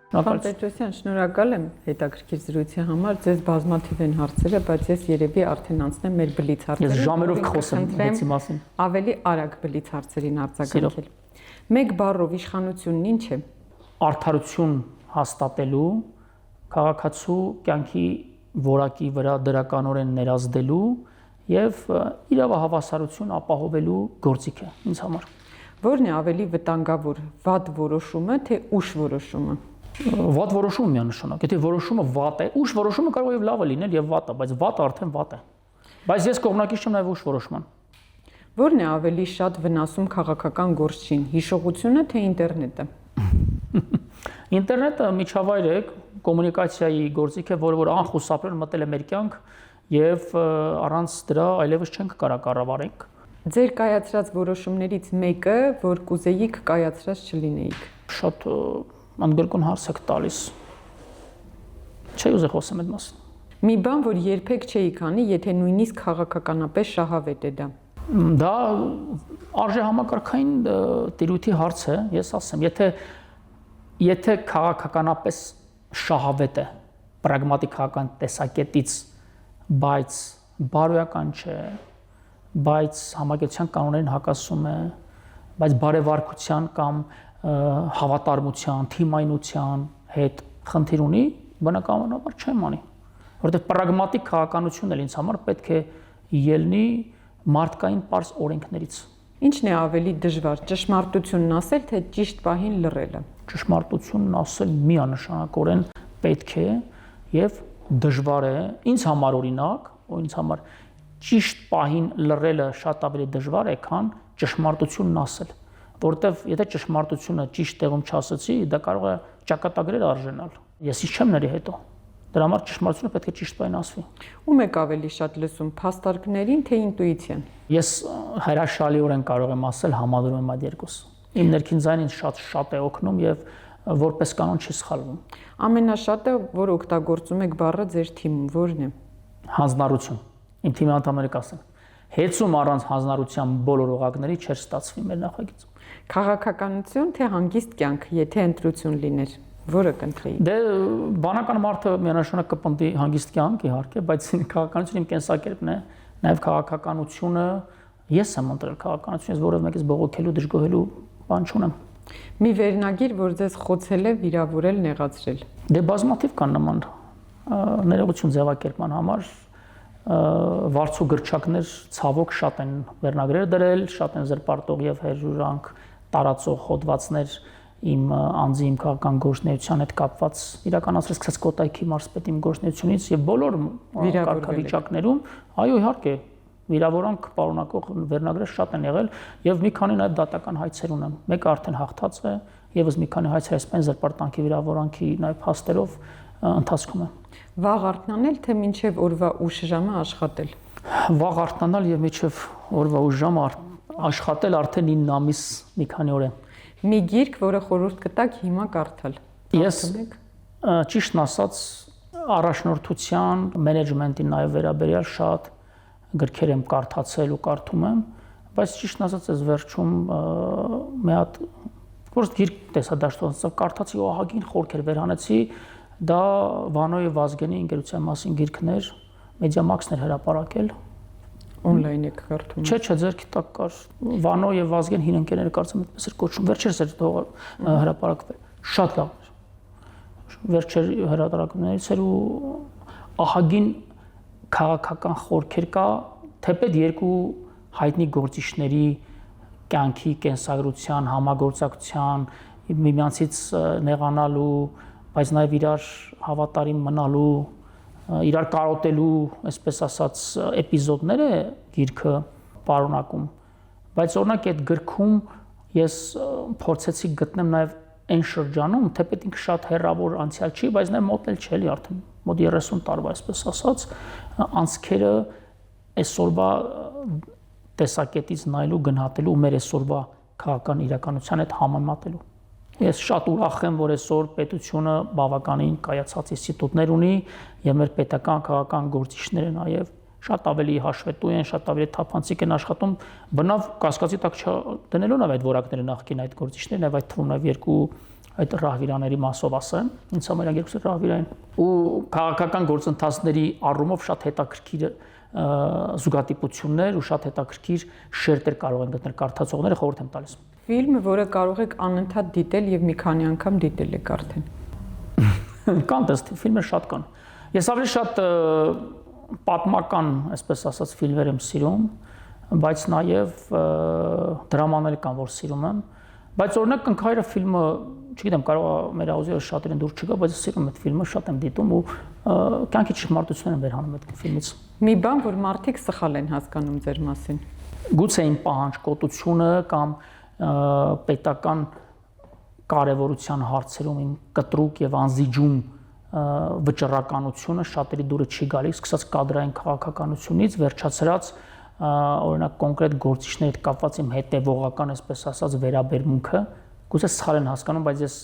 Պարոն Պետրոսյան, շնորհակալ եմ հետաքրքիր զրույցի համար։ Ձեզ բազմաթիվ են հարցերը, բայց ես երևի արդեն անցնեմ մեր բլից հարցերին։ Ես ժամերով կխոսեմ դրանցի մասին։ Ավելի արագ բլից հարցերին արձագանքել։ Մեկ բառով իշխանությունն ինչ է։ Արդարություն հաստատելու, քաղաքացու կյանքի որակի վրա դրականորեն ներազդելու եւ իրավահավասարություն ապահովելու գործիք է ինձ համար։ Որն է ավելի վտանգավոր՝ վատ որոշումը, թե ուշ որոշումը։ Վատ որոշումը միանշանակ։ Եթե որոշումը վատ է, ուշ որոշումը կարող է լավը լինել եւ վատը, բայց վատը արդեն վատ է։ Բայց ես կողմնակից չեմ նաեւ ուշ որոշման։ Որն է ավելի շատ վնասում քաղաքական գործին՝ հիշողությունը, թե ինտերնետը։ Ինտերնետը միջավայր է, կոմունիկացիայի գործիք է, որը անխուսափելի մտել է մեր կյանք եւ առանց դրա այլևս չենք կարող կառավարենք։ Ձեր կայացրած որոշումներից մեկը, որ կուզեիք կայացրած չլինեիք։ Շատ անդգրկուն հարց եք տալիս։ Չէ՞ ուզի խոսեմ այդ մասին։ Մի բան, որ երբեք չէիք անի, եթե նույնիսկ քաղաքականապես շահավետ է դա։ Դա արժե համակարգային տիրույթի հարց է, ես ասեմ, եթե քաղաքականապես շահավետ է, պրագմատիկ քաղաքական տեսակետից, բայց բարոյական չէ, բայց համագործակցության կանոններին հակասում է, բայց բարեվարկության կամ հավատարմության, թիմայնության հետ խնդիր ունի, բնականաբար չեմ անի, որովհետև պրագմատիկ քաղաքականությունն էլ ինձ համար պետք է ելնի մարդկային պարզ օրենքներից։ Ինչն է ավելի դժվար՝ ճշմարտությունն ասել, թե ճիշտ պահին լռելը։ Ճշմարտությունն ասել միանշանակորեն պետք է եւ դժվար է, ինձ համար օրինակ, ինձ համար ճիշտ պահին լռելը շատ ավելի դժվար է, քան ճշմարտությունն ասել, որովհետեւ եթե ճշմարտությունը ճիշտ տեղում չասեցի, դա կարող է ճակատագրեր արժանալ։ Ես ինչ չեմ ների հետո։ Դրա համար ճշմարտությունը պետք է ճիշտ պահին ասվի։ Ում եք ավելի շատ լսում՝ փաստարկներին, թե ինտուիցիան։ Ես հրաշալիորեն կարող եմ ասել համադրում եմ այդ երկուսը։ Իմ ներքին ձայնը ինձ շատ է օգնում եւ որպես կանոն չի սխալվում։ Ամենաշատը, որ օգտագործում եք բառը ձեր թիմում, որն է։ Հանձնառություն։ Իմ թիմի անդամները կասեն։ Հեծում առանց հանձնառության բոլոր օղակների չէր ստացվի մեր նախագիծում։ Քաղաքականություն, թե հանգիստ կյանք, եթե ընտրություն լիներ, որը կընտրեիք։ Դե բանական մարդը միանշանակ կպնդի հանգիստ կյանք, իհարկե, բայց քաղաքականությունը իմ կենսակերպն է, նաև քաղաքականությունը ես եմ ընտրել քաղաքականություն, ես որևէ մեկից բողոքելու, դժգոհելու բան չունեմ։ Մի վերնագիր, որ ձեզ խոցել է, վիրավորել, նեղացրել։ Դե բազմաթիվ կան նման ներողություն ձևակերպման համար վարձու գրչակներ ցավոք շատ են վերնագրեր դրել, շատ են զրպարտող եւ հերժուրանք տարածող հոդվածներ իմ անձի իմ քաղաքական գործունեության հետ կապված իրականացրած սկսած Կոտայքի մարզպետի իմ գործունեությունից եւ բոլոր կարգավիճակներում, այո, իհարկե, վիրավորանք պարունակող վերնագրեր շատ են եղել եւ մի քանի նաեւ դատական հայցեր ունեմ։ Մեկը արդեն հաղթած է, եւս մի քանի հայցեր այսպես զրպարտանքի վիրավորանքի նաեւ փաստերով ընթացքում է։ Վաղ արթնանել, թե մինչև օրվա ուշ ժամը աշխատել։ Վաղ արթնանալ եւ մինչև օրվա ուշ ժամը աշխատել արդեն 9 ամիս մի քանի օր է։ Մի գիրք, որը խորհուրդ կտաք հիմա կարդալ։ Ես ճիշտն ասած առաջնորդության, մենեջմենտի նաեւ վերաբերյալ շատ գրքեր եմ կարդացել ու կարդում եմ, բայց ճիշտն ասած այս վերջում մի հատ որս գիրք տեսադաշտով կարդացի ու ահագին խորքեր վերանեցի, դա Վանոյի Վազգենի ընկերության մասին գիրքներ, Մեդիամաքսն էր հրապարակել։ Օնլայն եք կարդում։ Չէ, ձերքի տակ կար։ Վանո եւ Վազգեն հին ընկերները կարծեմ այդպես էր կոչվում։ Վերջերս էր հրապարակվել։ Շատ լավ էր։ Վերջեր հրատարակումներից էր ու ահագին քաղաքական խորքեր կա, թեպետ երկու հայտնի գործիչների կյանքի, կենսագրության, համագործակցության, միմյանցից նեղանալու, բայց նաեւ իրար հավատարիմ մնալու, իրար կարոտելու, այսպես ասած, էպիզոդներ է գիրքը պարունակում, բայց օրինակ այդ գրքում ես փորձեցի գտնեմ նաև այն շրջանում, թեպետ ինքը շատ հեռավոր անցյալ չի, բայց նաև մոտ էլ չէ, էլի արդեն մոտ 30 տարվա, այսպես ասած, անցքերը այսօրվա տեսակետից նայելու, գնահատելու ու մեր այսօրվա քաղաքական իրականության հետ համեմատելու։ Ես շատ ուրախ եմ, որ այսօր պետությունը բավականին կայացած ինստիտուտներ ունի եւ մեր պետական քաղաքական գործիչները նաեւ շատ ավելի հաշվետու են, շատ ավելի թափանցիկ են աշխատում, բնավ կասկածի տակ չդնելով նաև այդ որակները նախքին այդ գործիչներն, նաև այդ թվում նաև երկու այդ ռահվիրաների մասով ասեմ, ինձ համար երկուսը ռահվիրա են ու քաղաքական գործընթացների առումով շատ հետաքրքիր զուգատիպություններ ու շատ հետաքրքիր շերտեր կարող են գտնել կարդացողները, խորհուրդ եմ տալիս։ Ֆիլմը, որը կարող եք անընդհատ դիտել եւ մի քանի անգամ դիտել եք արդեն։ Կան տեսք ֆիլմեր շատ կան։ Ես ավելի շատ պատմական, այսպես ասած, ֆիլմեր եմ սիրում, բայց նաև դրամաներ կան, որ սիրում եմ։ Բայց օրինակ Կնքայրը ֆիլմը, չգիտեմ, կարող է մեր աուդիոյը շատերին դուր չգա, բայց սիրում եմ այդ ֆիլմը, շատ եմ դիտում ու կյանքի ճշմարտությունն եմ վերհանում այդ ֆիլմից։ Մի բան, որ մարդիկ սխալ են հասկանում ձեր մասին։ Գուցե իմ պահանջկոտությունը կամ պետական կարևորության հարցերում իմ կտրուկ եւ անզիջում վճռականությունը շատերի դուրը չի գալիս, սկսած կադրային քաղաքականությունից, վերջացրած օրինակ կոնկրետ գործիչների հետ կապված իմ հետևողական, այսպես ասած, վերաբերմունքը, գուցե սխալ են հասկանում, բայց ես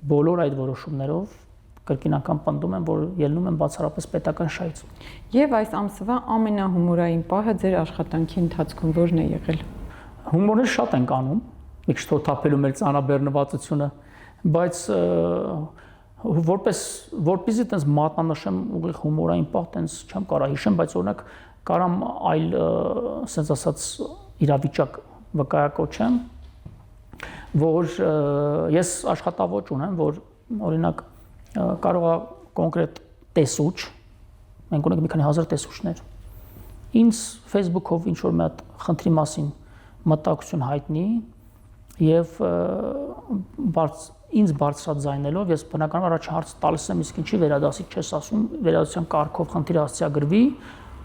բոլոր այդ որոշումներով կրկին անգամ պնդում եմ, որ ելնում եմ բացառապես պետական շահից։ Եվ այս ամսվա ամենահումորային պահը ձեր աշխատանքի ընթացքում ո՞րն է եղել։ Հումորներ շատ են անում, մի քիչ թոթափելու մեր ծանրաբեռնվածությունը, բայց որպեսզի տենց մատնանշեմ ուղիղ հումորային պահ, տենց չեմ կարող հիշեմ, բայց օրինակ կարամ այլ ասենց ասած իրավիճակ վկայակոչեմ, որ ես աշխատավոճ ունեմ, որ օրինակ կարող է կոնկրետ տեսուչ, մենք ունենք մի քանի հազար տեսուչներ, ինձ Facebook-ով ինչ-որ մի հատ խնդրի մասին մտահոգություն հայտնի եւ ինձ բարձրաձայնելով ես բնականաբար առաջ հարց տալիս եմ, իսկ ինչի վերադասի չես ասում, վերադասության կարգով խնդիրը հասցեագրվի,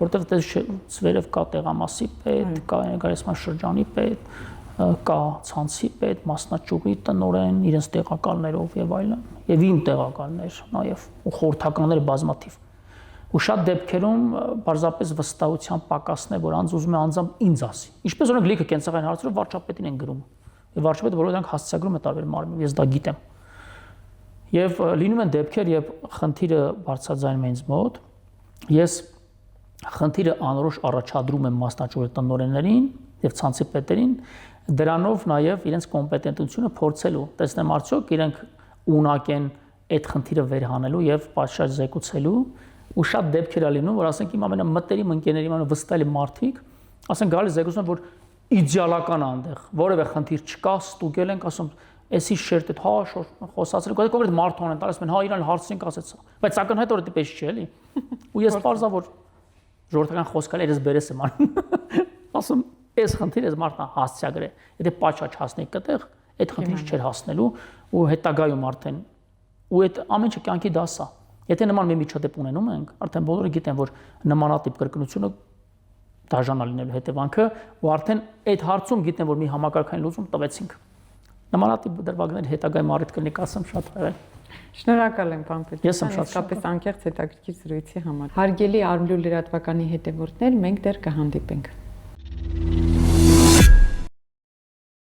որտեղ դες վերև կա տեղամասի պետ, կա ներկայացման շրջանի պետ, կա ցանցի պետ, մասնաճյուղի տնօրեն, իրենց տեղակալներով եւ այլն, եւ իմ տեղակալներ նաեւ ու խորհրդականները բազմաթիվ։ Ու շատ դեպքերում բարձրապես վստահության պակասն է, որ անձ ուզում է անձամբ ինձ ասի։ Ինչպես օրինակ լիքը կենցաղային հարցերով վարչապետին են գրում։ Եվ վարչապետը բոլոր դրանք հասցեագրում է տարբեր մարմինով, ես դա գիտեմ։ Եվ լինում են դեպքեր, երբ խնդիրը բարձրաձայնում է ինձ մոտ, ես խնդիրը անորոշ առաջադրում եմ մասնաճյուղի տնօրեններին եւ ցանցի պետերին, դրանով նաեւ իրենց կոմպետենտությունը փորձելու, տեսնեմ արդյոք իրենք ունակ են այդ խնդիրը վերհանելու եւ պատշաճ զեկուցելու, ու շատ դեպքեր է լինում, որ ասենք իմ ամենամտերիմ ընկերների, ամենավստահելի մարդիկ, ասենք գալիս զեկուցում, որ իդեալական այնտեղ, որևէ խնդիր չկա, ստուգել ենք, ասում, էսի շերտ է, հա, խոսացրել, կոնկրետ մարդուն են տալիս, մենք հա իրան հարցին կասեցա, բայց ակնհայտ որ դիպես չի, էլի։ Ու ես պարզա որ ժողովրդական խոսքալ երես բերես եմ անում։ Ասում, այս խնդիրը այս մարդն հասցեագրե, եթե պատշաճ հասնեի կտեղ, այդ խնդիրը չէր հասնելու ու հետագայում արդեն ու այդ ամեն ինչը կյանքի դաս է։ Եթե նման մի միջադեպ ունենում ենք, արդեն բոլորը գիտեն, որ նմանատիպ կրկնությունը դաժան է լինելու հետևանքը ու արդեն այդ հարցում գիտեն, որ մի համակարգային լուծում տվեցինք։ Նմանատիպ դրվագների հետագայում առիթ կլինի, ասեմ շատ հայ։ Շնորհակալ եմ, պարոն Պետրոսյան, Ես եմ շատ իսկապես անկեղծ հետաքրքիր զրույցի համար։ Հարգելի Արմլու լրատվականի հետևորդներ, մենք դեռ կհանդիպենք։